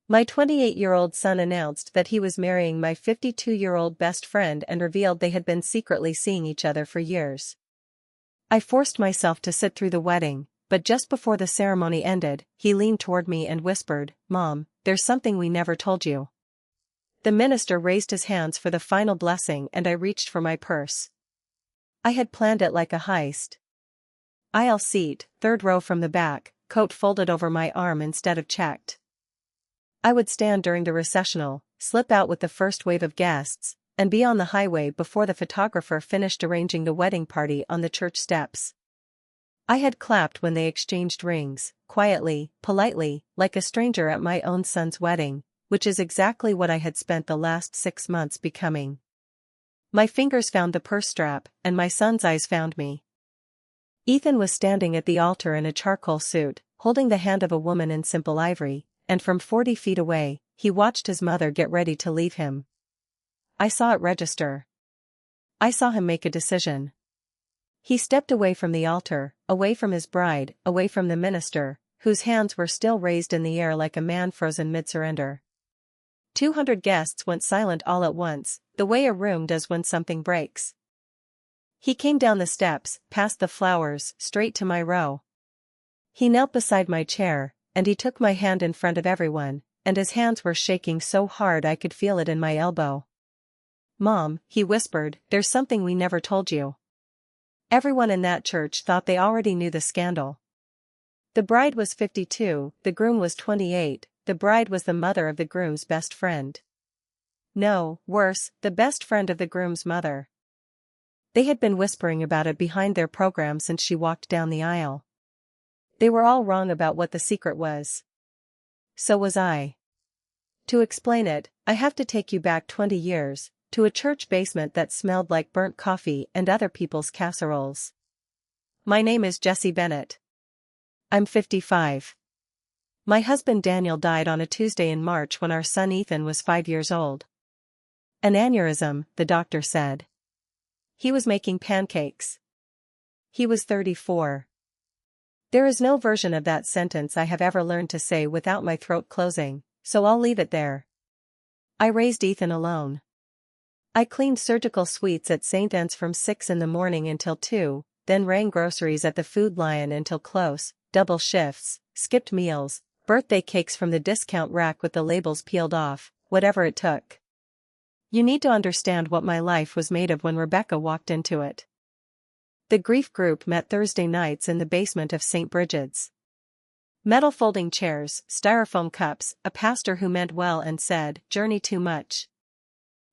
My 28-year-old son announced that he was marrying my 52-year-old best friend and revealed they had been secretly seeing each other for years. I forced myself to sit through the wedding, but just before the ceremony ended, he leaned toward me and whispered, "Mom, there's something we never told you." The minister raised his hands for the final blessing and I reached for my purse. I had planned it like a heist. Aisle seat, third row from the back, coat folded over my arm instead of checked. I would stand during the recessional, slip out with the first wave of guests, and be on the highway before the photographer finished arranging the wedding party on the church steps. I had clapped when they exchanged rings, quietly, politely, like a stranger at my own son's wedding, which is exactly what I had spent the last 6 months becoming. My fingers found the purse strap, and my son's eyes found me. Ethan was standing at the altar in a charcoal suit, holding the hand of a woman in simple ivory, and from 40 feet away, he watched his mother get ready to leave him. I saw it register. I saw him make a decision. He stepped away from the altar, away from his bride, away from the minister, whose hands were still raised in the air like a man frozen mid-surrender. 200 guests went silent all at once, the way a room does when something breaks. He came down the steps, past the flowers, straight to my row. He knelt beside my chair, and he took my hand in front of everyone, and his hands were shaking so hard I could feel it in my elbow. "Mom," he whispered, "there's something we never told you." Everyone in that church thought they already knew the scandal. The bride was 52, the groom was 28, the bride was the mother of the groom's best friend. No, worse, the best friend of the groom's mother. They had been whispering about it behind their program since she walked down the aisle. They were all wrong about what the secret was. So was I. To explain it, I have to take you back 20 years, to a church basement that smelled like burnt coffee and other people's casseroles. My name is Jessie Bennett. I'm 55. My husband Daniel died on a Tuesday in March when our son Ethan was 5 years old. An aneurysm, the doctor said. He was making pancakes. He was 34. There is no version of that sentence I have ever learned to say without my throat closing, so I'll leave it there. I raised Ethan alone. I cleaned surgical suites at St. Anne's from 6 in the morning until 2, then rang groceries at the Food Lion until close, double shifts, skipped meals, birthday cakes from the discount rack with the labels peeled off, whatever it took. You need to understand what my life was made of when Rebecca walked into it. The grief group met Thursday nights in the basement of St. Bridget's. Metal folding chairs, styrofoam cups, a pastor who meant well and said, "Journey too much."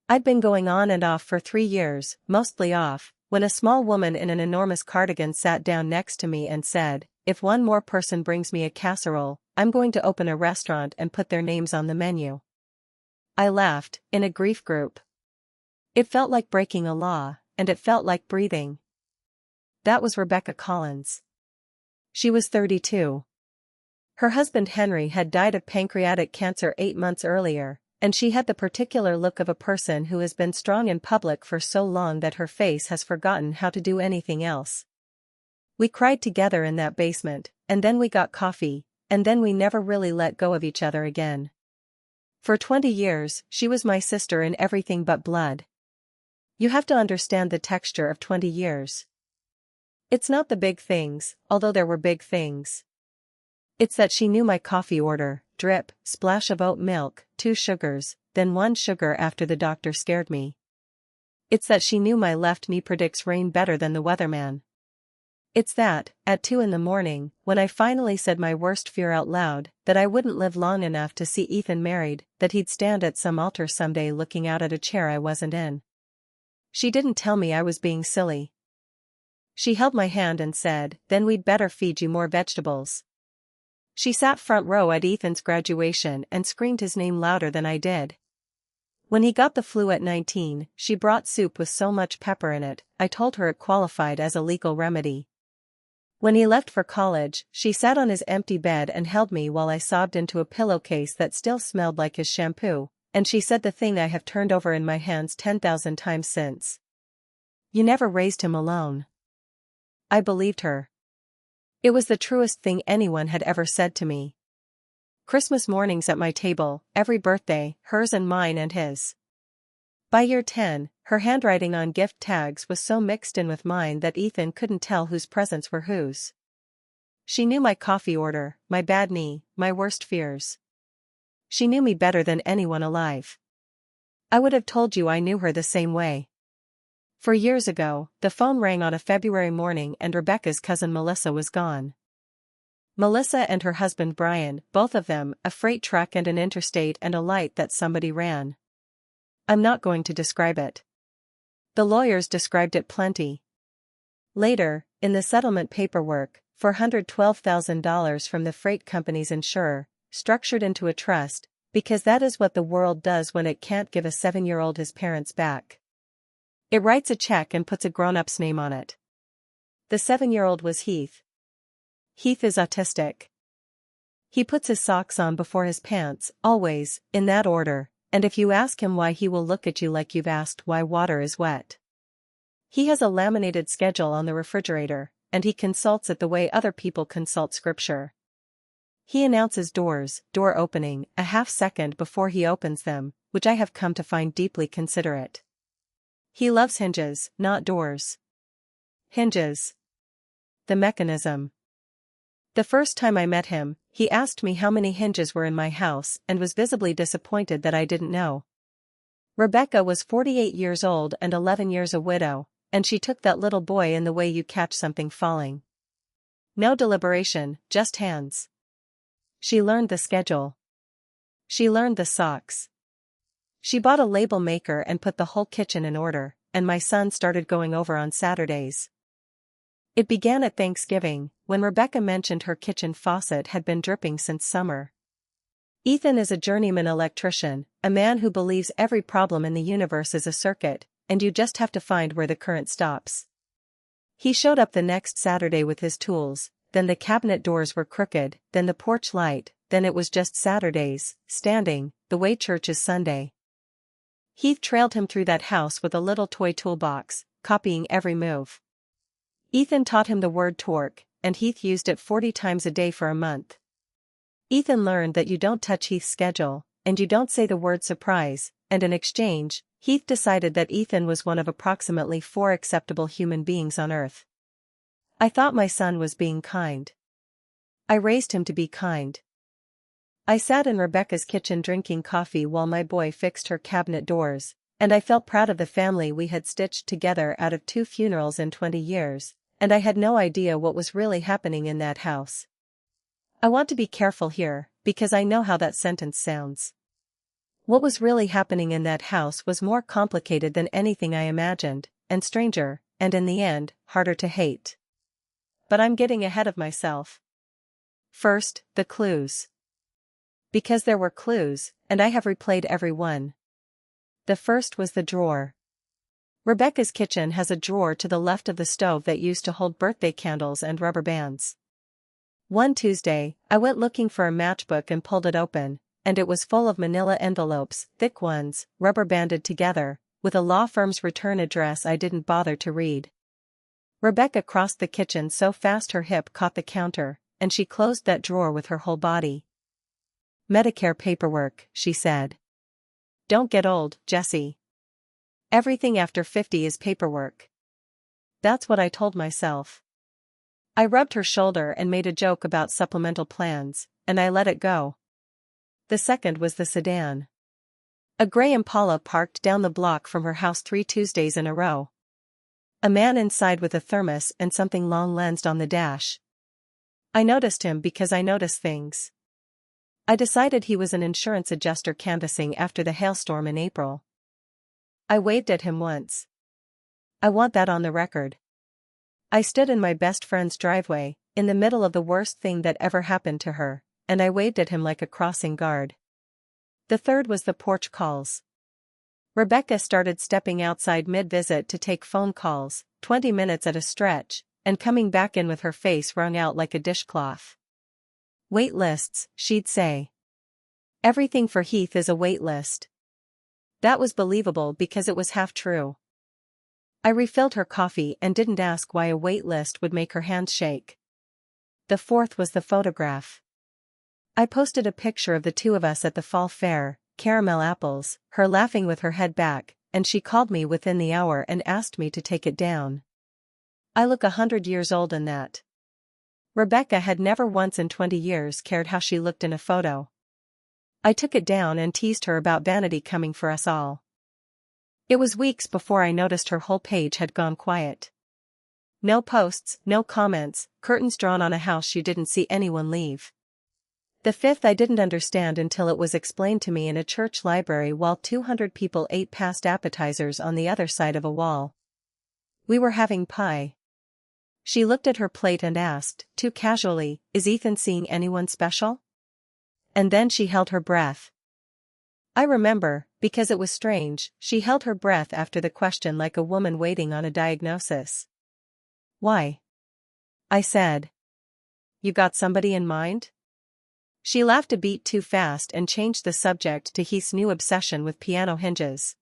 I'd been going on and off for 3 years, mostly off, when a small woman in an enormous cardigan sat down next to me and said, "If one more person brings me a casserole, I'm going to open a restaurant and put their names on the menu." I laughed, in a grief group. It felt like breaking a law, and it felt like breathing. That was Rebecca Collins. She was 32. Her husband Henry had died of pancreatic cancer 8 months earlier, and she had the particular look of a person who has been strong in public for so long that her face has forgotten how to do anything else. We cried together in that basement, and then we got coffee, and then we never really let go of each other again. For 20 years, she was my sister in everything but blood. You have to understand the texture of 20 years. It's not the big things, although there were big things. It's that she knew my coffee order, drip, splash of oat milk, 2 sugars, then 1 sugar after the doctor scared me. It's that she knew my left knee predicts rain better than the weatherman. It's that, at 2 in the morning, when I finally said my worst fear out loud, that I wouldn't live long enough to see Ethan married, that he'd stand at some altar someday looking out at a chair I wasn't in. She didn't tell me I was being silly. She held my hand and said, "Then we'd better feed you more vegetables." She sat front row at Ethan's graduation and screamed his name louder than I did. When he got the flu at 19, she brought soup with so much pepper in it, I told her it qualified as a legal remedy. When he left for college, she sat on his empty bed and held me while I sobbed into a pillowcase that still smelled like his shampoo, and she said the thing I have turned over in my hands 10,000 times since. "You never raised him alone." I believed her. It was the truest thing anyone had ever said to me. Christmas mornings at my table, every birthday, hers and mine and his. By year 10, her handwriting on gift tags was so mixed in with mine that Ethan couldn't tell whose presents were whose. She knew my coffee order, my bad knee, my worst fears. She knew me better than anyone alive. I would have told you I knew her the same way. 4 years ago, the phone rang on a February morning and Rebecca's cousin Melissa was gone. Melissa and her husband Brian, both of them, a freight truck and an interstate and a light that somebody ran. I'm not going to describe it. The lawyers described it plenty. Later, in the settlement paperwork, $412,000 from the freight company's insurer, structured into a trust, because that is what the world does when it can't give a 7-year-old his parents back. It writes a check and puts a grown-up's name on it. The 7-year-old was Heath. Heath is autistic. He puts his socks on before his pants, always, in that order, and if you ask him why he will look at you like you've asked why water is wet. He has a laminated schedule on the refrigerator, and he consults it the way other people consult scripture. He announces door opening, a half-second before he opens them, which I have come to find deeply considerate. He loves hinges, not doors. Hinges. The mechanism. The first time I met him, he asked me how many hinges were in my house and was visibly disappointed that I didn't know. Rebecca was 48 years old and 11 years a widow, and she took that little boy in the way you catch something falling. No deliberation, just hands. She learned the schedule. She learned the socks. She bought a label maker and put the whole kitchen in order, and my son started going over on Saturdays. It began at Thanksgiving, when Rebecca mentioned her kitchen faucet had been dripping since summer. Ethan is a journeyman electrician, a man who believes every problem in the universe is a circuit, and you just have to find where the current stops. He showed up the next Saturday with his tools, then the cabinet doors were crooked, then the porch light, then it was just Saturdays, standing, the way church is Sunday. Heath trailed him through that house with a little toy toolbox, copying every move. Ethan taught him the word torque, and Heath used it 40 times a day for a month. Ethan learned that you don't touch Heath's schedule, and you don't say the word surprise, and in exchange, Heath decided that Ethan was one of approximately 4 acceptable human beings on Earth. I thought my son was being kind. I raised him to be kind. I sat in Rebecca's kitchen drinking coffee while my boy fixed her cabinet doors, and I felt proud of the family we had stitched together out of 2 funerals in 20 years. And I had no idea what was really happening in that house. I want to be careful here, because I know how that sentence sounds. What was really happening in that house was more complicated than anything I imagined, and stranger, and in the end, harder to hate. But I'm getting ahead of myself. First, the clues. Because there were clues, and I have replayed every one. The first was the drawer. Rebecca's kitchen has a drawer to the left of the stove that used to hold birthday candles and rubber bands. One Tuesday, I went looking for a matchbook and pulled it open, and it was full of manila envelopes, thick ones, rubber banded together, with a law firm's return address I didn't bother to read. Rebecca crossed the kitchen so fast her hip caught the counter, and she closed that drawer with her whole body. Medicare paperwork, she said. Don't get old, Jessie. Everything after 50 is paperwork. That's what I told myself. I rubbed her shoulder and made a joke about supplemental plans, and I let it go. The second was the sedan. A gray Impala parked down the block from her house 3 Tuesdays in a row. A man inside with a thermos and something long-lensed on the dash. I noticed him because I notice things. I decided he was an insurance adjuster canvassing after the hailstorm in April. I waved at him once. I want that on the record. I stood in my best friend's driveway, in the middle of the worst thing that ever happened to her, and I waved at him like a crossing guard. The third was the porch calls. Rebecca started stepping outside mid-visit to take phone calls, 20 minutes at a stretch, and coming back in with her face wrung out like a dishcloth. Wait lists, she'd say. Everything for Heath is a wait list. That was believable because it was half true. I refilled her coffee and didn't ask why a wait list would make her hands shake. The fourth was the photograph. I posted a picture of the two of us at the fall fair, caramel apples, her laughing with her head back, and she called me within the hour and asked me to take it down. I look 100 years old in that. Rebecca had never once in 20 years cared how she looked in a photo. I took it down and teased her about vanity coming for us all. It was weeks before I noticed her whole page had gone quiet. No posts, no comments, curtains drawn on a house she didn't see anyone leave. The fifth I didn't understand until it was explained to me in a church library while 200 people ate past appetizers on the other side of a wall. We were having pie. She looked at her plate and asked, too casually, "Is Ethan seeing anyone special?" And then she held her breath. I remember, because it was strange, she held her breath after the question like a woman waiting on a diagnosis. "Why?" I said. "You got somebody in mind?" She laughed a beat too fast and changed the subject to Heath's new obsession with piano hinges.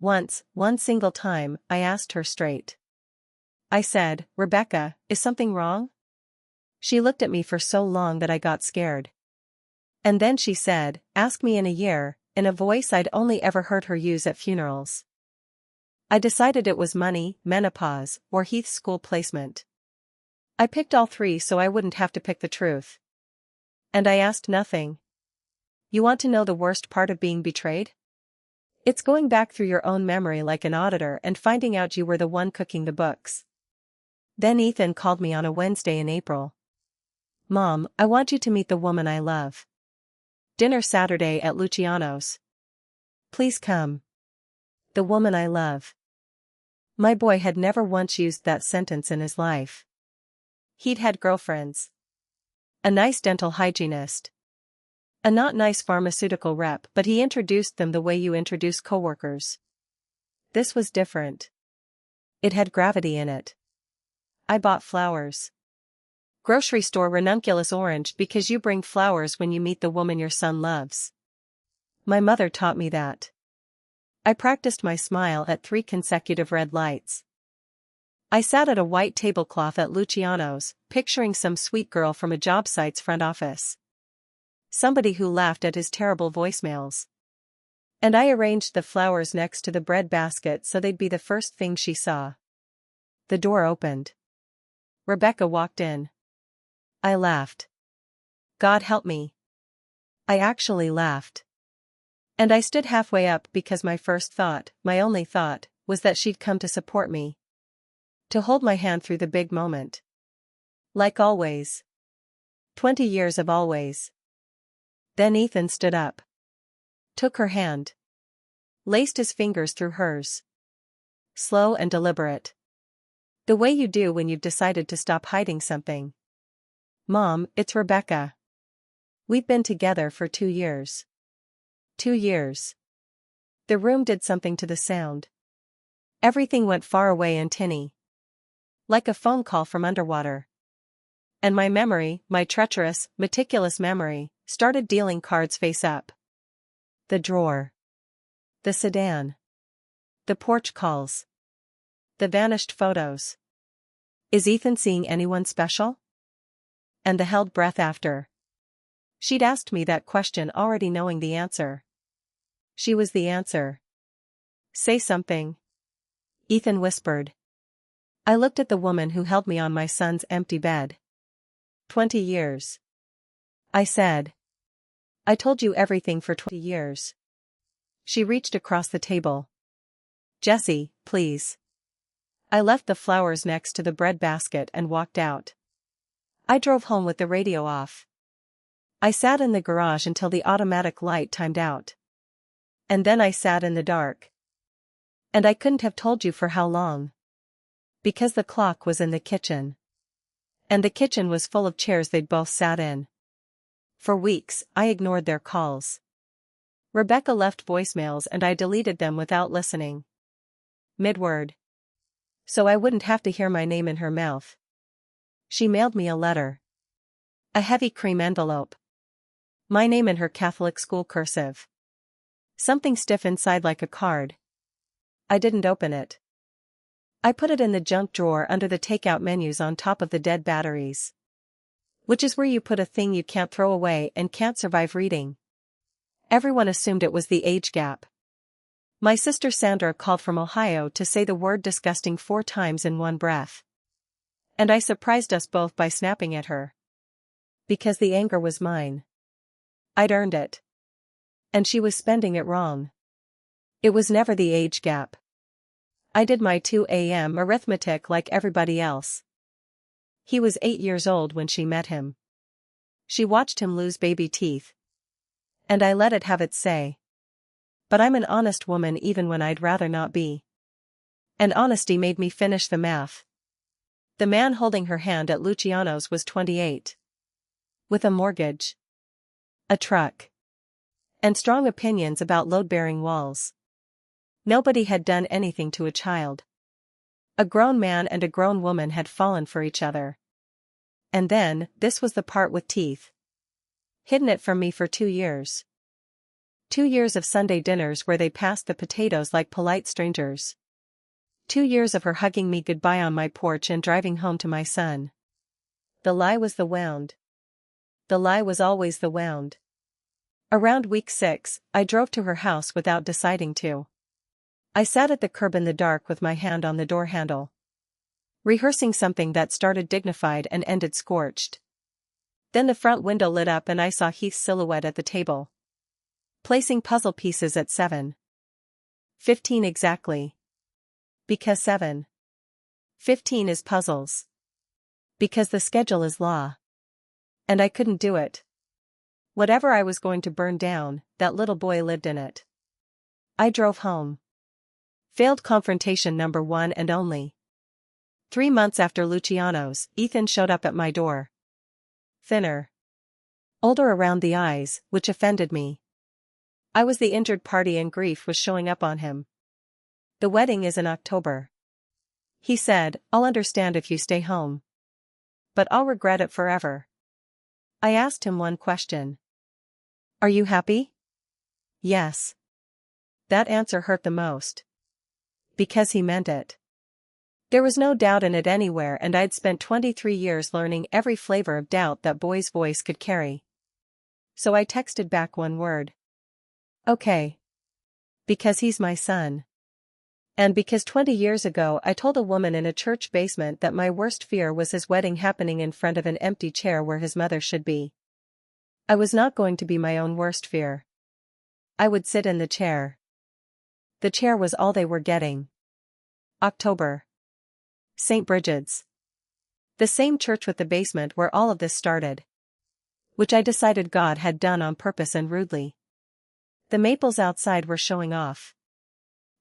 Once, one single time, I asked her straight. I said, "Rebecca, is something wrong?" She looked at me for so long that I got scared. And then she said, "Ask me in a year," in a voice I'd only ever heard her use at funerals. I decided it was money, menopause, or Heath's school placement. I picked all three so I wouldn't have to pick the truth. And I asked nothing. You want to know the worst part of being betrayed? It's going back through your own memory like an auditor and finding out you were the one cooking the books. Then Ethan called me on a Wednesday in April. "Mom, I want you to meet the woman I love. Dinner Saturday at Luciano's. Please come." The woman I love. My boy had never once used that sentence in his life. He'd had girlfriends. A nice dental hygienist. A not nice pharmaceutical rep, but he introduced them the way you introduce coworkers. This was different. It had gravity in it. I bought flowers. Grocery store ranunculus orange because you bring flowers when you meet the woman your son loves. My mother taught me that. I practiced my smile at 3 consecutive red lights. I sat at a white tablecloth at Luciano's, picturing some sweet girl from a job site's front office. Somebody who laughed at his terrible voicemails. And I arranged the flowers next to the bread basket so they'd be the first thing she saw. The door opened. Rebecca walked in. I laughed. God help me. I actually laughed. And I stood halfway up because my first thought, my only thought, was that she'd come to support me. To hold my hand through the big moment. Like always. 20 years of always. Then Ethan stood up. Took her hand. Laced his fingers through hers. Slow and deliberate. The way you do when you've decided to stop hiding something. "Mom, it's Rebecca. We've been together for 2 years. 2 years. The room did something to the sound. Everything went far away and tinny. Like a phone call from underwater. And my memory, my treacherous, meticulous memory, started dealing cards face up. The drawer. The sedan. The porch calls. The vanished photos. Is Ethan seeing anyone special? And the held breath after. She'd asked me that question already knowing the answer. She was the answer. "Say something," Ethan whispered. I looked at the woman who held me on my son's empty bed. 20 years. I said. I told you everything for 20 years. She reached across the table. "Jesse, please." I left the flowers next to the bread basket and walked out. I drove home with the radio off. I sat in the garage until the automatic light timed out. And then I sat in the dark. And I couldn't have told you for how long. Because the clock was in the kitchen. And the kitchen was full of chairs they'd both sat in. For weeks, I ignored their calls. Rebecca left voicemails and I deleted them without listening. Mid-word. So I wouldn't have to hear my name in her mouth. She mailed me a letter. A heavy cream envelope. My name in her Catholic school cursive. Something stiff inside like a card. I didn't open it. I put it in the junk drawer under the takeout menus on top of the dead batteries. Which is where you put a thing you can't throw away and can't survive reading. Everyone assumed it was the age gap. My sister Sandra called from Ohio to say the word disgusting 4 times in one breath. And I surprised us both by snapping at her. Because the anger was mine. I'd earned it. And she was spending it wrong. It was never the age gap. I did my 2 a.m. arithmetic like everybody else. He was 8 years old when she met him. She watched him lose baby teeth. And I let it have its say. But I'm an honest woman even when I'd rather not be. And honesty made me finish the math. The man holding her hand at Luciano's was 28. With a mortgage. A truck. And strong opinions about load-bearing walls. Nobody had done anything to a child. A grown man and a grown woman had fallen for each other. And then, this was the part with teeth. Hidden it from me for 2 years. 2 years of Sunday dinners where they passed the potatoes like polite strangers. 2 years of her hugging me goodbye on my porch and driving home to my son. The lie was the wound. The lie was always the wound. Around week 6, I drove to her house without deciding to. I sat at the curb in the dark with my hand on the door handle. Rehearsing something that started dignified and ended scorched. Then the front window lit up and I saw Heath's silhouette at the table. Placing puzzle pieces at 7:15 exactly. Because 7:15 is puzzles. Because the schedule is law. And I couldn't do it. Whatever I was going to burn down, that little boy lived in it. I drove home. Failed confrontation number 1 and only. 3 months after Luciano's, Ethan showed up at my door. Thinner. Older around the eyes, which offended me. I was the injured party and grief was showing up on him. The wedding is in October. He said, I'll understand if you stay home. But I'll regret it forever. I asked him one question. Are you happy? Yes. That answer hurt the most. Because he meant it. There was no doubt in it anywhere and I'd spent 23 years learning every flavor of doubt that boy's voice could carry. So I texted back one word. Okay. Because he's my son. And because 20 years ago I told a woman in a church basement that my worst fear was his wedding happening in front of an empty chair where his mother should be. I was not going to be my own worst fear. I would sit in the chair. The chair was all they were getting. October. St. Brigid's. The same church with the basement where all of this started. Which I decided God had done on purpose and rudely. The maples outside were showing off.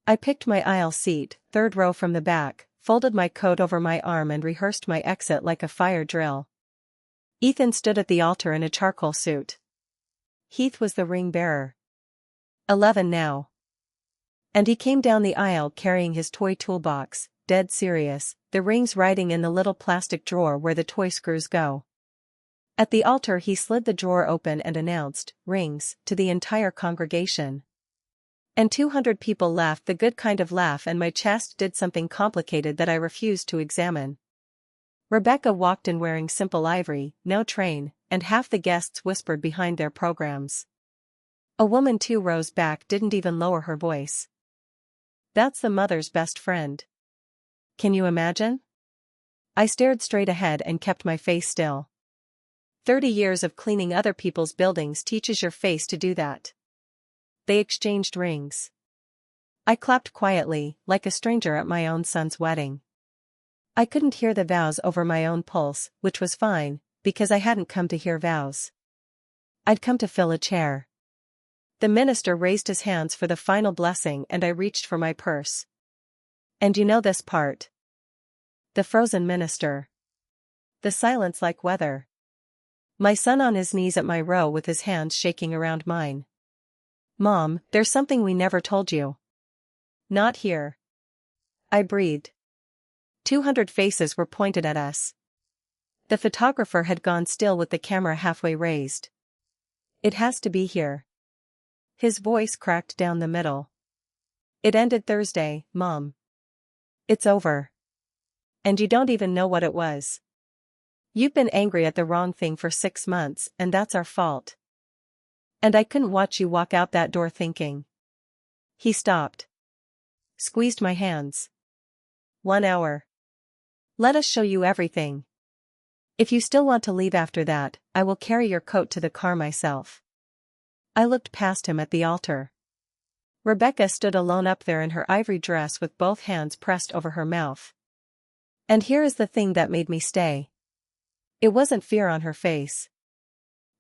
I picked my aisle seat, 3rd row from the back, folded my coat over my arm and rehearsed my exit like a fire drill. Ethan stood at the altar in a charcoal suit. Heath was the ring bearer. 11 now. And he came down the aisle carrying his toy toolbox, dead serious, the rings riding in the little plastic drawer where the toy screws go. At the altar he slid the drawer open and announced, rings, to the entire congregation. And 200 people laughed the good kind of laugh and my chest did something complicated that I refused to examine. Rebecca walked in wearing simple ivory, no train, and half the guests whispered behind their programs. A woman 2 rows back didn't even lower her voice. That's the mother's best friend. Can you imagine? I stared straight ahead and kept my face still. 30 years of cleaning other people's buildings teaches your face to do that. They exchanged rings. I clapped quietly, like a stranger at my own son's wedding. I couldn't hear the vows over my own pulse, which was fine, because I hadn't come to hear vows. I'd come to fill a chair. The minister raised his hands for the final blessing and I reached for my purse. And you know this part. The frozen minister. The silence like weather. My son on his knees at my row with his hands shaking around mine. Mom, there's something we never told you. Not here. I breathed. 200 faces were pointed at us. The photographer had gone still with the camera halfway raised. It has to be here. His voice cracked down the middle. It ended Thursday, Mom. It's over. And you don't even know what it was. You've been angry at the wrong thing for 6 months, and that's our fault. And I couldn't watch you walk out that door thinking. He stopped. Squeezed my hands. 1 hour. Let us show you everything. If you still want to leave after that, I will carry your coat to the car myself. I looked past him at the altar. Rebecca stood alone up there in her ivory dress with both hands pressed over her mouth. And here is the thing that made me stay. It wasn't fear on her face.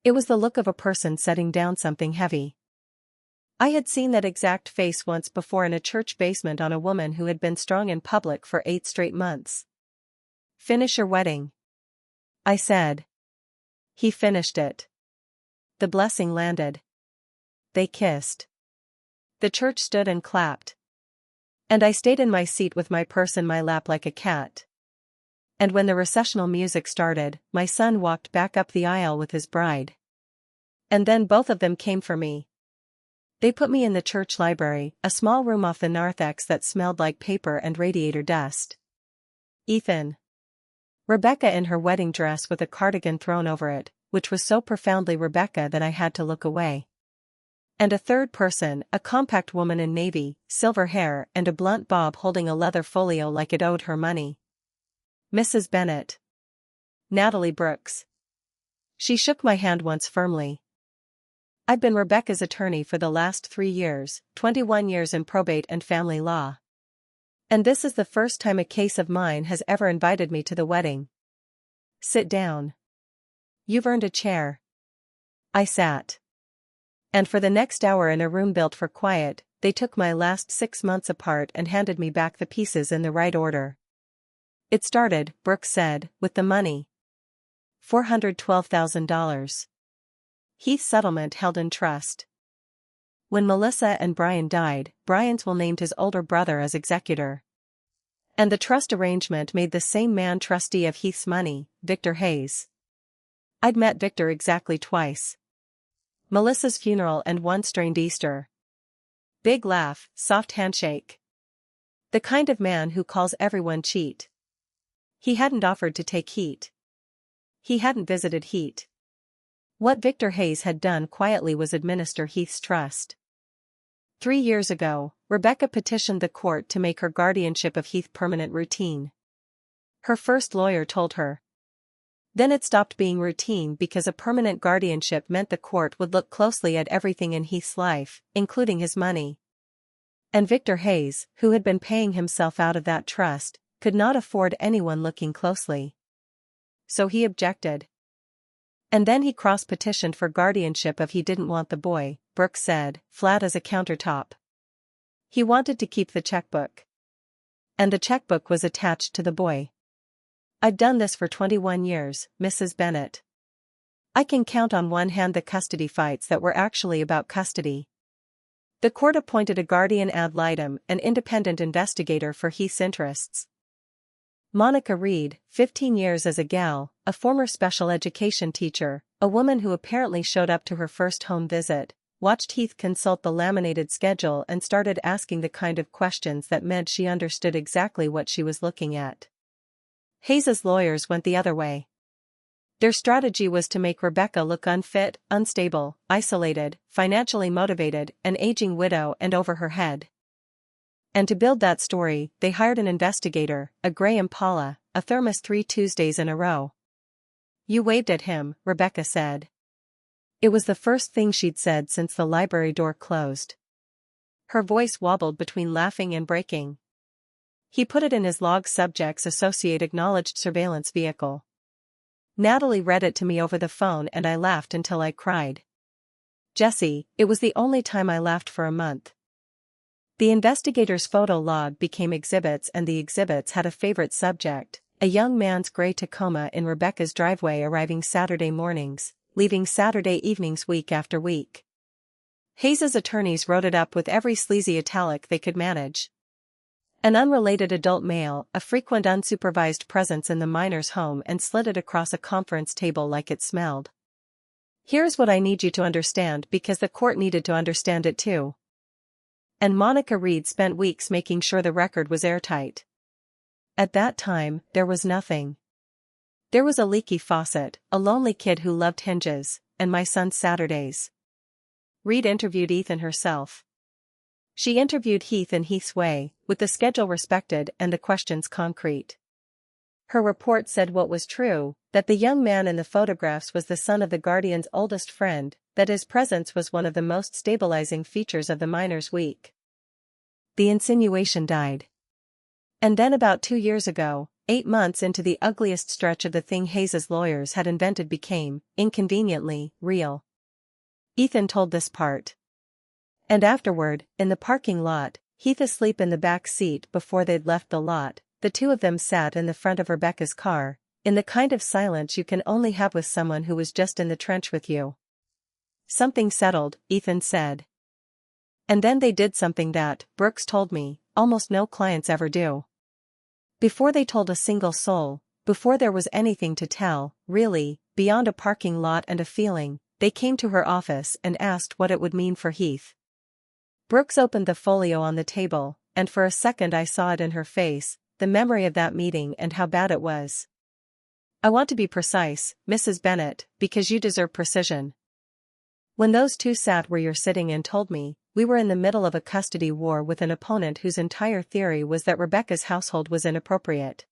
It was the look of a person setting down something heavy. I had seen that exact face once before in a church basement on a woman who had been strong in public for 8 straight months. Finish your wedding, I said. He finished it. The blessing landed. They kissed. The church stood and clapped. And I stayed in my seat with my purse in my lap like a cat. And when the recessional music started, my son walked back up the aisle with his bride. And then both of them came for me. They put me in the church library, a small room off the narthex that smelled like paper and radiator dust. Ethan. Rebecca in her wedding dress with a cardigan thrown over it, which was so profoundly Rebecca that I had to look away. And a third person, a compact woman in navy, silver hair and a blunt bob holding a leather folio like it owed her money. Mrs. Bennet. Natalie Brooks. She shook my hand once firmly. I'd been Rebecca's attorney for the last 3 years, 21 years in probate and family law. And this is the first time a case of mine has ever invited me to the wedding. Sit down. You've earned a chair. I sat. And for the next hour in a room built for quiet, they took my last 6 months apart and handed me back the pieces in the right order. It started, Brooks said, with the money. $412,000. Heath's settlement held in trust. When Melissa and Brian died, Brian's will named his older brother as executor. And the trust arrangement made the same man trustee of Heath's money, Victor Hayes. I'd met Victor exactly twice. Melissa's funeral and one strained Easter. Big laugh, soft handshake. The kind of man who calls everyone cheat. He hadn't offered to take heat. He hadn't visited Heath. What Victor Hayes had done quietly was administer Heath's trust. 3 years ago, Rebecca petitioned the court to make her guardianship of Heath permanent routine. Her first lawyer told her. Then it stopped being routine because a permanent guardianship meant the court would look closely at everything in Heath's life, including his money. And Victor Hayes, who had been paying himself out of that trust, could not afford anyone looking closely. So he objected. And then he cross-petitioned for guardianship if he didn't want the boy, Brooks said, flat as a countertop. He wanted to keep the checkbook. And the checkbook was attached to the boy. I've done this for 21 years, Mrs. Bennet. I can count on one hand the custody fights that were actually about custody. The court appointed a guardian ad litem, an independent investigator for Heath's interests. Monica Reed, 15 years as a gal, a former special education teacher, a woman who apparently showed up to her first home visit, watched Heath consult the laminated schedule and started asking the kind of questions that meant she understood exactly what she was looking at. Hayes's lawyers went the other way. Their strategy was to make Rebecca look unfit, unstable, isolated, financially motivated, an aging widow and over her head. And to build that story, they hired an investigator, a gray Impala, a thermos 3 Tuesdays in a row. You waved at him, Rebecca said. It was the first thing she'd said since the library door closed. Her voice wobbled between laughing and breaking. He put it in his log subjects associate acknowledged surveillance vehicle. Natalie read it to me over the phone and I laughed until I cried. Jessie, it was the only time I laughed for a month. The investigator's photo log became exhibits and the exhibits had a favorite subject, a young man's gray Tacoma in Rebecca's driveway arriving Saturday mornings, leaving Saturday evenings week after week. Hayes's attorneys wrote it up with every sleazy italic they could manage. An unrelated adult male, a frequent unsupervised presence in the miner's home and slid it across a conference table like it smelled. Here's what I need you to understand because the court needed to understand it too. And Monica Reed spent weeks making sure the record was airtight. At that time, there was nothing. There was a leaky faucet, a lonely kid who loved hinges, and my son's Saturdays. Reed interviewed Ethan herself. She interviewed Heath in Heath's way, with the schedule respected and the questions concrete. Her report said what was true, that the young man in the photographs was the son of the guardian's oldest friend, that his presence was one of the most stabilizing features of the minor's week. The insinuation died. And then about 2 years ago, 8 months into the ugliest stretch of the thing Hayes's lawyers had invented became, inconveniently, real. Ethan told this part. And afterward, in the parking lot, Heath asleep in the back seat before they'd left the lot, the two of them sat in the front of Rebecca's car, in the kind of silence you can only have with someone who was just in the trench with you. Something settled, Ethan said. And then they did something that, Brooks told me, almost no clients ever do. Before they told a single soul, before there was anything to tell, really, beyond a parking lot and a feeling, they came to her office and asked what it would mean for Heath. Brooks opened the folio on the table, and for a second I saw it in her face, the memory of that meeting and how bad it was. I want to be precise, Mrs. Bennet, because you deserve precision. When those two sat where you're sitting and told me, we were in the middle of a custody war with an opponent whose entire theory was that Rebecca's household was inappropriate.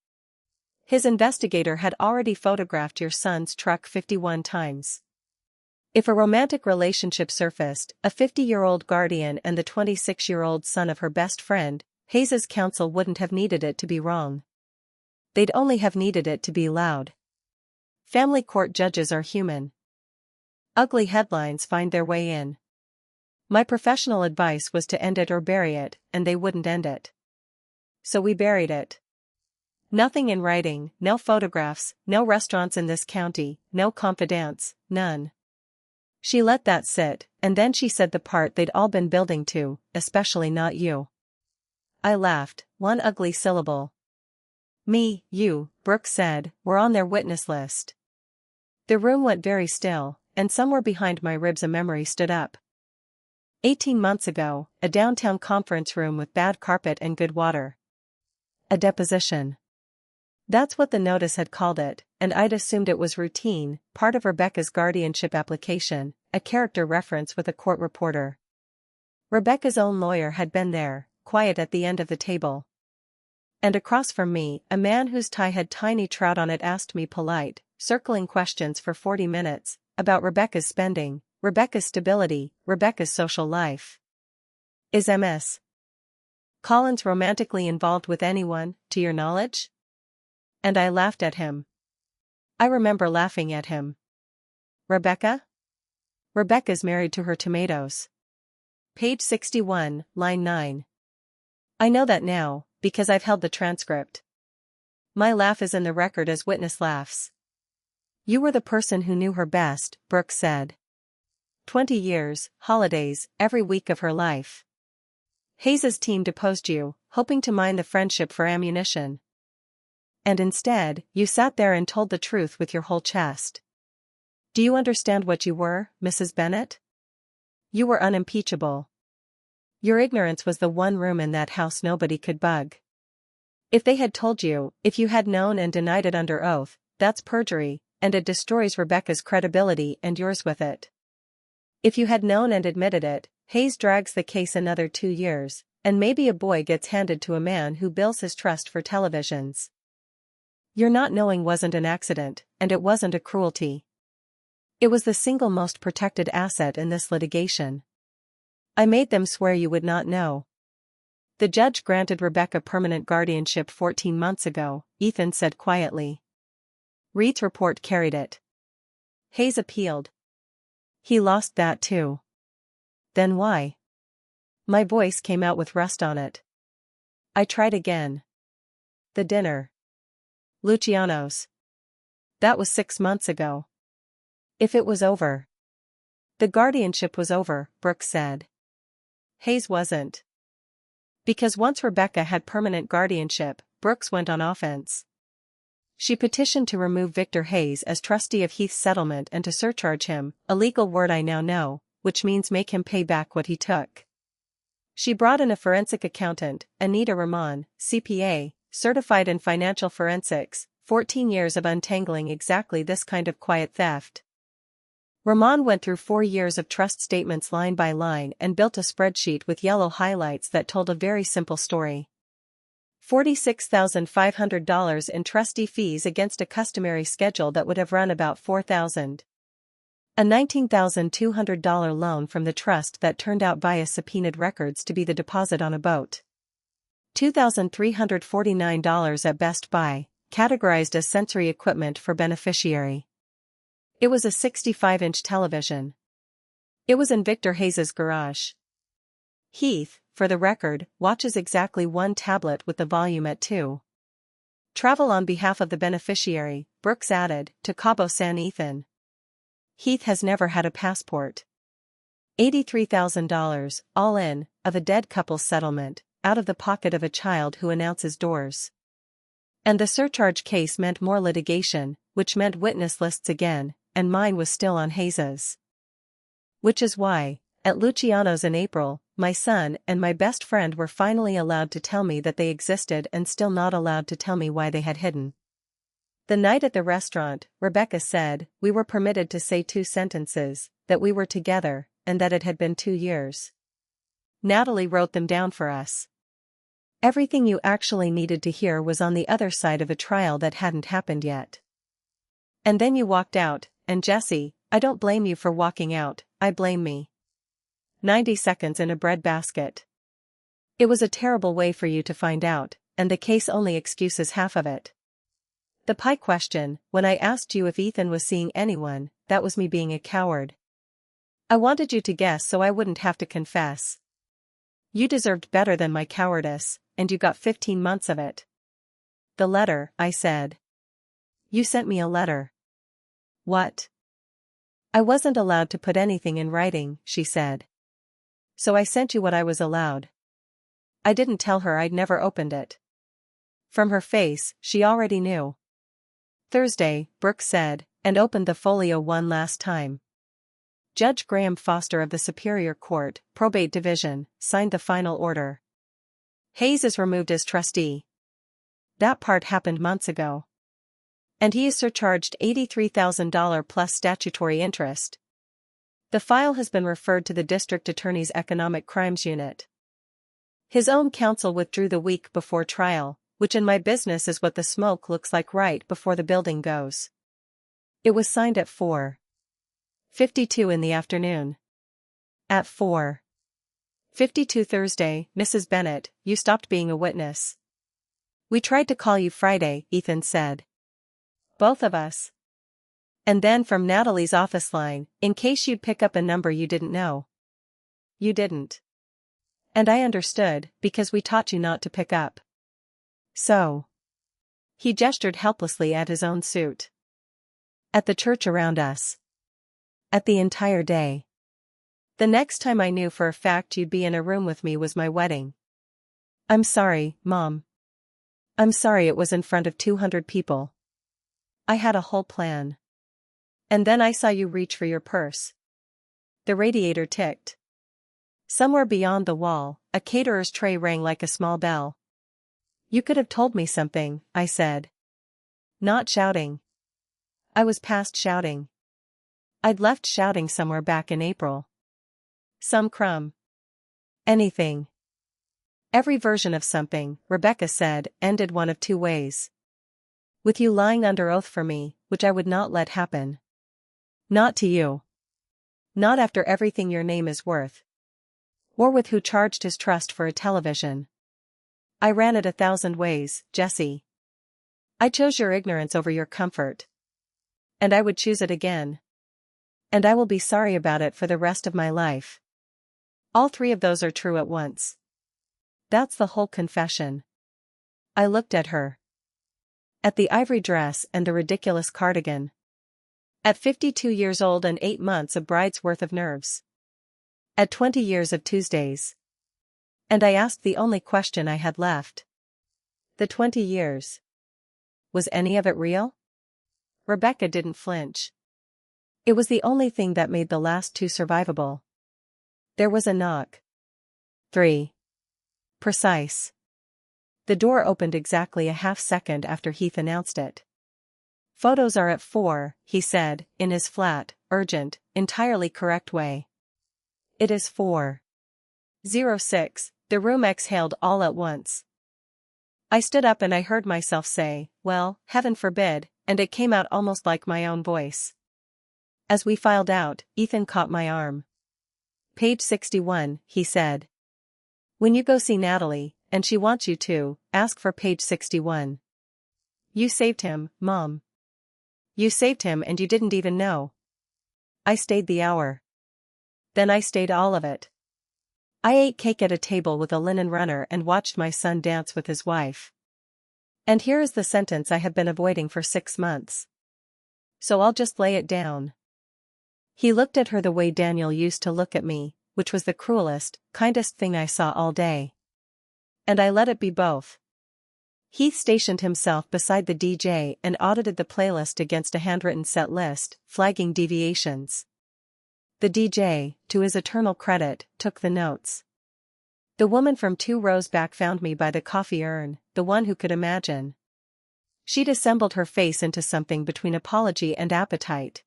His investigator had already photographed your son's truck 51 times. If a romantic relationship surfaced, a 50-year-old guardian and the 26-year-old son of her best friend, Hayes's counsel wouldn't have needed it to be wrong. They'd only have needed it to be loud. Family court judges are human. Ugly headlines find their way in. My professional advice was to end it or bury it, and they wouldn't end it. So we buried it. Nothing in writing, no photographs, no restaurants in this county, no confidants, none. She let that sit, and then she said the part they'd all been building to, especially not you. I laughed, one ugly syllable. Me, you, Brooks said, were on their witness list. The room went very still, and somewhere behind my ribs a memory stood up. 18 months ago, a downtown conference room with bad carpet and good water. A deposition. That's what the notice had called it, and I'd assumed it was routine, part of Rebecca's guardianship application, a character reference with a court reporter. Rebecca's own lawyer had been there, quiet at the end of the table. And across from me, a man whose tie had tiny trout on it asked me polite, circling questions for 40 minutes, about Rebecca's spending, Rebecca's stability, Rebecca's social life. Is Ms. Collins romantically involved with anyone, to your knowledge? And I laughed at him. I remember laughing at him. Rebecca? Rebecca's married to her tomatoes. Page 61, line 9. I know that now, because I've held the transcript. My laugh is in the record as witness laughs. You were the person who knew her best, Brooks said. 20 years, holidays, every week of her life. Hayes's team deposed you, hoping to mine the friendship for ammunition. And instead, you sat there and told the truth with your whole chest. Do you understand what you were, Mrs. Bennet? You were unimpeachable. Your ignorance was the one room in that house nobody could bug. If they had told you, if you had known and denied it under oath, that's perjury, and it destroys Rebecca's credibility and yours with it. If you had known and admitted it, Hayes drags the case another 2 years, and maybe a boy gets handed to a man who bills his trust for televisions. Your not knowing wasn't an accident, and it wasn't a cruelty. It was the single most protected asset in this litigation. I made them swear you would not know. The judge granted Rebecca permanent guardianship 14 months ago, Ethan said quietly. Reed's report carried it. Hayes appealed. He lost that too. Then why? My voice came out with rust on it. I tried again. The dinner. Luciano's. That was 6 months ago. If it was over. The guardianship was over, Brooks said. Hayes wasn't. Because once Rebecca had permanent guardianship, Brooks went on offense. She petitioned to remove Victor Hayes as trustee of Heath's settlement and to surcharge him, a legal word I now know, which means make him pay back what he took. She brought in a forensic accountant, Anita Ramon, CPA, certified in financial forensics, 14 years of untangling exactly this kind of quiet theft. Ramon went through 4 years of trust statements line by line and built a spreadsheet with yellow highlights that told a very simple story. $46,500 in trustee fees against a customary schedule that would have run about $4,000. A $19,200 loan from the trust that turned out via subpoenaed records to be the deposit on a boat. $2,349 at Best Buy, categorized as sensory equipment for beneficiary. It was a 65-inch television. It was in Victor Hayes's garage. Heath, for the record, watches exactly one tablet with the volume at 2. Travel on behalf of the beneficiary, Brooks added, to Cabo San Ethan. Heath has never had a passport. $83,000, all in, of a dead couple's settlement, out of the pocket of a child who announces doors. And the surcharge case meant more litigation, which meant witness lists again, and mine was still on Hayes's. Which is why, at Luciano's in April, my son and my best friend were finally allowed to tell me that they existed and still not allowed to tell me why they had hidden. The night at the restaurant, Rebecca said, we were permitted to say 2 sentences, that we were together, and that it had been 2 years. Natalie wrote them down for us. Everything you actually needed to hear was on the other side of a trial that hadn't happened yet. And then you walked out, and Jesse, I don't blame you for walking out, I blame me. 90 seconds in a breadbasket. It was a terrible way for you to find out, and the case only excuses half of it. The pie question, when I asked you if Ethan was seeing anyone, that was me being a coward. I wanted you to guess so I wouldn't have to confess. You deserved better than my cowardice, and you got 15 months of it. The letter, I said. You sent me a letter. What? I wasn't allowed to put anything in writing, she said. So I sent you what I was allowed. I didn't tell her I'd never opened it. From her face, she already knew. Thursday, Brooks said, and opened the folio one last time. Judge Graham Foster of the Superior Court, Probate Division, signed the final order. Hayes is removed as trustee. That part happened months ago. And he is surcharged $83,000 plus statutory interest. The file has been referred to the District Attorney's Economic Crimes Unit. His own counsel withdrew the week before trial, which in my business is what the smoke looks like right before the building goes. It was signed at 4:52 in the afternoon. At 4:52 Thursday, Mrs. Bennett, you stopped being a witness. We tried to call you Friday, Ethan said. Both of us. And then from Natalie's office line, in case you'd pick up a number you didn't know. You didn't. And I understood, because we taught you not to pick up. So. He gestured helplessly at his own suit. At the church around us. At the entire day. The next time I knew for a fact you'd be in a room with me was my wedding. I'm sorry, Mom. I'm sorry it was in front of 200 people. I had a whole plan. And then I saw you reach for your purse. The radiator ticked. Somewhere beyond the wall, a caterer's tray rang like a small bell. You could have told me something, I said. Not shouting. I was past shouting. I'd left shouting somewhere back in April. Some crumb. Anything. Every version of something, Rebecca said, ended one of 2 ways. With you lying under oath for me, which I would not let happen. Not to you. Not after everything your name is worth. Or with who charged his trust for a television. I ran it 1,000 ways, Jesse. I chose your ignorance over your comfort. And I would choose it again. And I will be sorry about it for the rest of my life. All 3 of those are true at once. That's the whole confession. I looked at her. At the ivory dress and the ridiculous cardigan. At 52 years old and 8 months a bride's worth of nerves. At 20 years of Tuesdays. And I asked the only question I had left. The 20 years. Was any of it real? Rebecca didn't flinch. It was the only thing that made the last 2 survivable. There was a knock. 3. Precise. The door opened exactly a half second after Heath announced it. Photos are at 4, he said, in his flat, urgent, entirely correct way. It is 4:06, the room exhaled all at once. I stood up and I heard myself say, well, heaven forbid, and it came out almost like my own voice. As we filed out, Ethan caught my arm. Page 61, he said. When you go see Natalie, and she wants you to, ask for page 61. You saved him, Mom. You saved him and you didn't even know. I stayed the hour. Then I stayed all of it. I ate cake at a table with a linen runner and watched my son dance with his wife. And here is the sentence I have been avoiding for 6 months. So I'll just lay it down. He looked at her the way Daniel used to look at me, which was the cruelest, kindest thing I saw all day. And I let it be both. Heath stationed himself beside the DJ and audited the playlist against a handwritten set list, flagging deviations. The DJ, to his eternal credit, took the notes. The woman from 2 rows back found me by the coffee urn, the one who could imagine. She'd assembled her face into something between apology and appetite.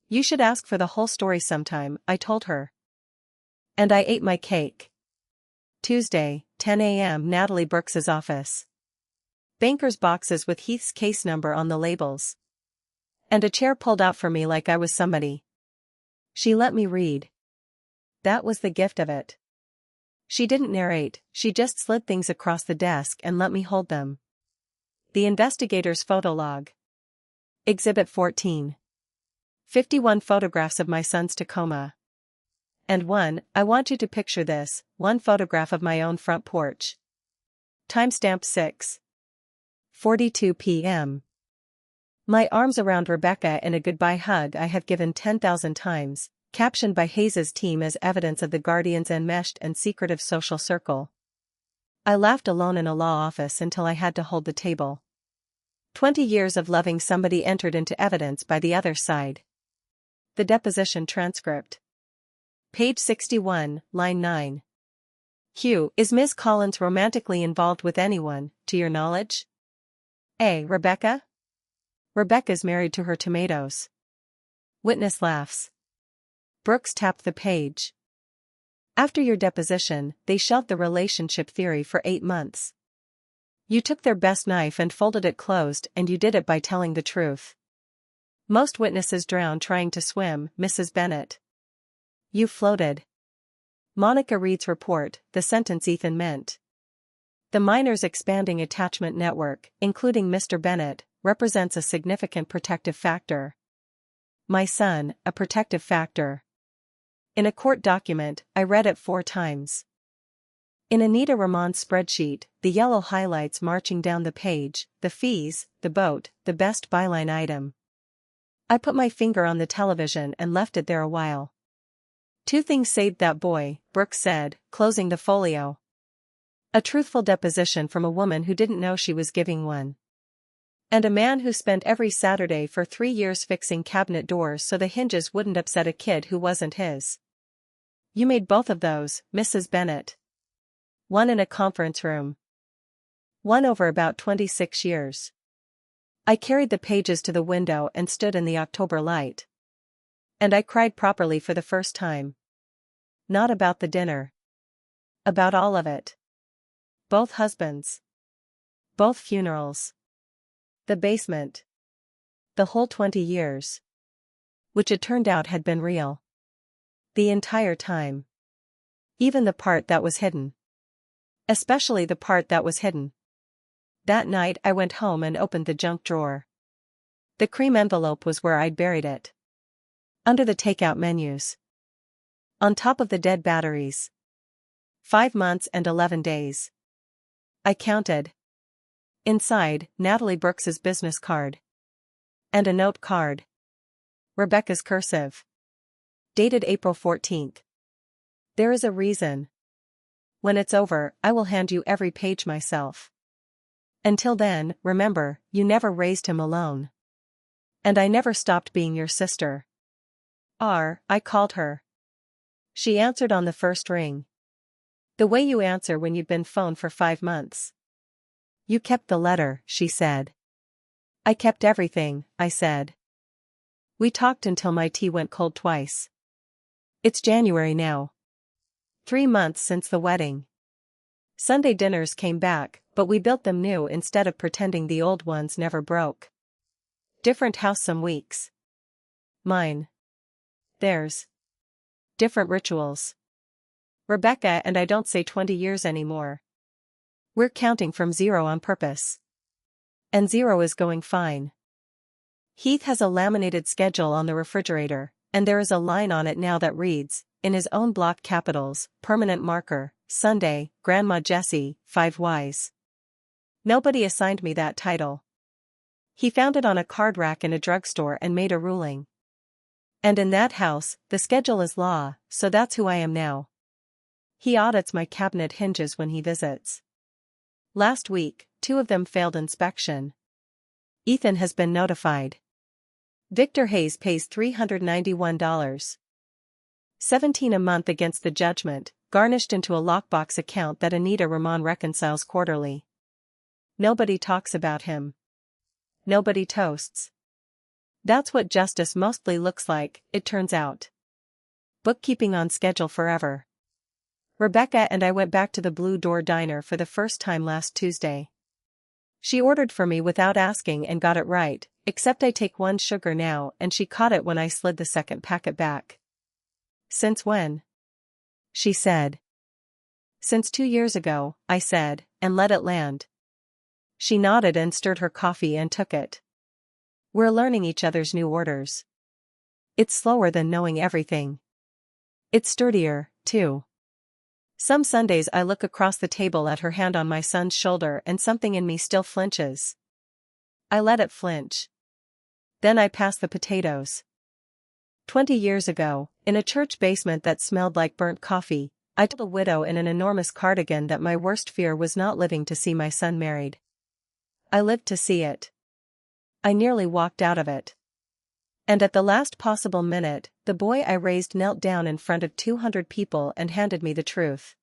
You should ask for the whole story sometime, I told her. And I ate my cake. Tuesday, 10 a.m. Natalie Brooks's office. Banker's boxes with Heath's case number on the labels. And a chair pulled out for me like I was somebody. She let me read. That was the gift of it. She didn't narrate, she just slid things across the desk and let me hold them. The investigator's photo log. Exhibit 14. 51 photographs of my son's Tacoma. And one, I want you to picture this, one photograph of my own front porch. Timestamp 6:42 p.m. My arms around Rebecca in a goodbye hug I have given 10,000 times, captioned by Hayes's team as evidence of the Guardian's enmeshed and secretive social circle. I laughed alone in a law office until I had to hold the table. 20 years of loving somebody entered into evidence by the other side. The deposition transcript. Page 61, line 9. Q. Is Ms. Collins romantically involved with anyone, to your knowledge? A. Rebecca? Rebecca's married to her tomatoes. Witness laughs. Brooks tapped the page. After your deposition, they shelved the relationship theory for 8 months. You took their best knife and folded it closed, and you did it by telling the truth. Most witnesses drown trying to swim, Mrs. Bennett. You floated. Monica Reed's report, the sentence Ethan meant. The minor's expanding attachment network, including Mr. Bennett, represents a significant protective factor. My son, a protective factor. In a court document, I read it 4 times. In Anita Ramon's spreadsheet, the yellow highlights marching down the page, the fees, the boat, the best byline item. I put my finger on the television and left it there a while. 2 things saved that boy, Brooks said, closing the folio. A truthful deposition from a woman who didn't know she was giving one. And a man who spent every Saturday for 3 years fixing cabinet doors so the hinges wouldn't upset a kid who wasn't his. You made both of those, Mrs. Bennett. One in a conference room. One over about 26 years. I carried the pages to the window and stood in the October light. And I cried properly for the first time. Not about the dinner. About all of it. Both husbands. Both funerals. The basement. The whole 20 years. Which it turned out had been real. The entire time. Even the part that was hidden. Especially the part that was hidden. That night I went home and opened the junk drawer. The cream envelope was where I'd buried it. Under the takeout menus. On top of the dead batteries. 5 months and 11 days. I counted. Inside, Natalie Brooks's business card. And a note card. Rebecca's cursive. Dated April 14th. There is a reason. When it's over, I will hand you every page myself. Until then, remember, you never raised him alone. And I never stopped being your sister. I called her. She answered on the first ring. The way you answer when you've been phoned for 5 months. You kept the letter, she said. I kept everything, I said. We talked until my tea went cold twice. It's January now. 3 months since the wedding. Sunday dinners came back, but we built them new instead of pretending the old ones never broke. Different house some weeks. Mine. Theirs. Different rituals. Rebecca and I don't say 20 years anymore. We're counting from 0 on purpose. And 0 is going fine. Heath has a laminated schedule on the refrigerator, and there is a line on it now that reads, in his own block capitals, permanent marker, Sunday, Grandma Jessie, 5 Ys. Nobody assigned me that title. He found it on a card rack in a drugstore and made a ruling. And in that house, the schedule is law, so that's who I am now. He audits my cabinet hinges when he visits. Last week, 2 of them failed inspection. Ethan has been notified. Victor Hayes pays $391.17 a month against the judgment, garnished into a lockbox account that Anita Ramon reconciles quarterly. Nobody talks about him. Nobody toasts. That's what justice mostly looks like, it turns out. Bookkeeping on schedule forever. Rebecca and I went back to the Blue Door Diner for the first time last Tuesday. She ordered for me without asking and got it right, except I take 1 sugar now and she caught it when I slid the second packet back. Since when? She said. Since 2 years ago, I said, and let it land. She nodded and stirred her coffee and took it. We're learning each other's new orders. It's slower than knowing everything. It's sturdier, too. Some Sundays I look across the table at her hand on my son's shoulder and something in me still flinches. I let it flinch. Then I pass the potatoes. 20 years ago, in a church basement that smelled like burnt coffee, I told a widow in an enormous cardigan that my worst fear was not living to see my son married. I lived to see it. I nearly walked out of it. And at the last possible minute, the boy I raised knelt down in front of 200 people and handed me the truth.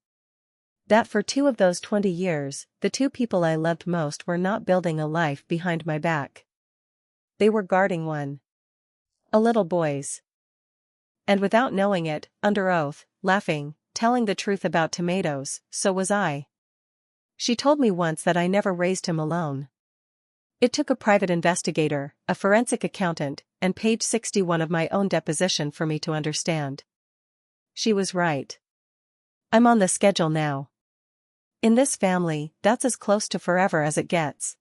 That for 2 of those 20 years, the 2 people I loved most were not building a life behind my back. They were guarding one. A little boy's. And without knowing it, under oath, laughing, telling the truth about tomatoes, so was I. She told me once that I never raised him alone. It took a private investigator, a forensic accountant, and page 61 of my own deposition for me to understand. She was right. I'm on the schedule now. In this family, that's as close to forever as it gets.